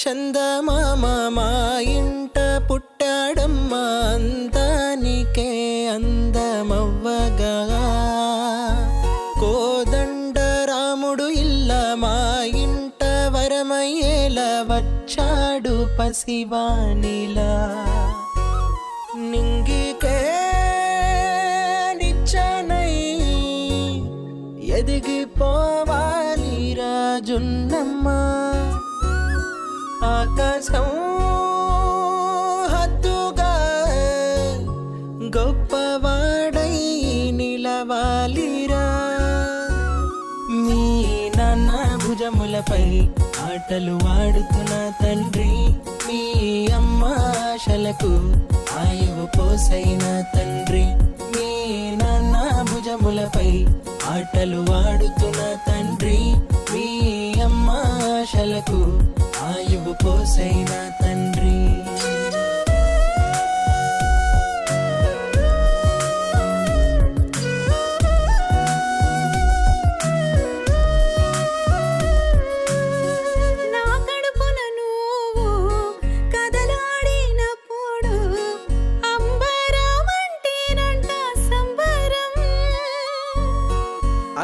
చందమామ మా ఇంట పుట్టాడమ్మా అందానికే అందమవ్వగా కోదండ రాముడు ఇల్ల మా ఇంట వరమయ్యేలా వచ్చాడు పసివానిలా నింగికే నిచ్చనై ఎదిగిపోవాలి రాజున్నమ్మ ఆకాశం హద్దుగా గొప్పవాడై నిలవాలిరా మీ నాన్న భుజములపై ఆటలు ఆడుతున్న తండ్రి మీ అమ్మ ఆశలకు ఆయువు పోసైన తండ్రి మీ నాన్న భుజములపై ఆటలు ఆడుతున్న తండ్రి మీ అమ్మ ఆశలకు ఆయువు పోసైన తండ్రి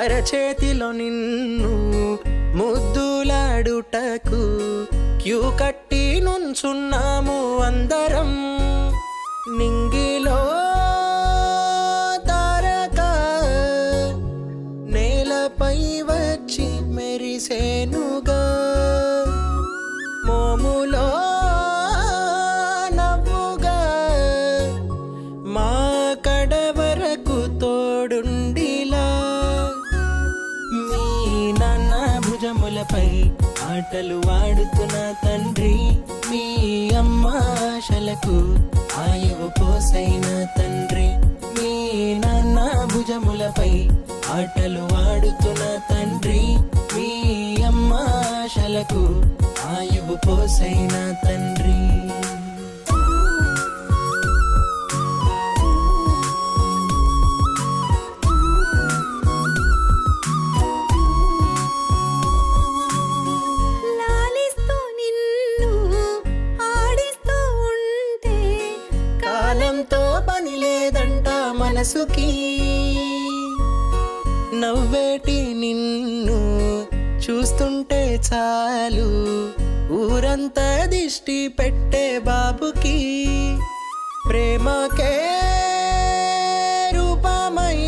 అరచేతిలో నిన్ను ముద్దులాడుటకు క్యూ కట్టి నుంచున్నాము అందరం నింగిలో తారక నేలపై వచ్చి మెరిసేనుగా మోములో నవ్వుగా మా కడ వరకు తోడుండిలా భుజములపై ఆటలు ఆడుతున్న తండ్రి మీ అమ్మ ఆశలకు ఆయువు పోసైన తండ్రి మీ నాన్న భుజములపై ఆటలు ఆడుతున్న తండ్రి మీ అమ్మ ఆశలకు ఆయువు పోసైన తండ్రి కాలంతో పని లేదంట మనసుకి నవ్వేటి నిన్ను చూస్తుంటే చాలు ఊరంతా దిష్టి పెట్టే బాబుకి ప్రేమకే రూపమై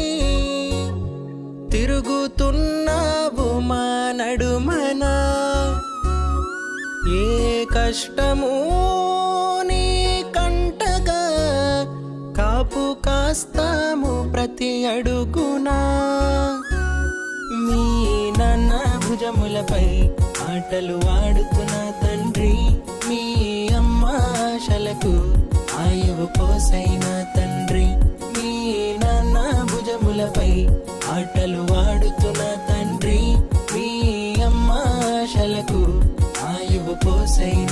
తిరుగుతున్నావు మా నడుమనా ఏ కష్టము కాపు కాస్తాము ప్రతి అడుగునా మీ నాన్న భుజములపై ఆటలు ఆడుతున్న తండ్రి మీ అమ్మ ఆశలకు ఆయువు పోసైన తండ్రి మీ నాన్న భుజములపై ఆటలు ఆడుతున్న తండ్రి మీ అమ్మ ఆశలకు ఆయువు పోసైన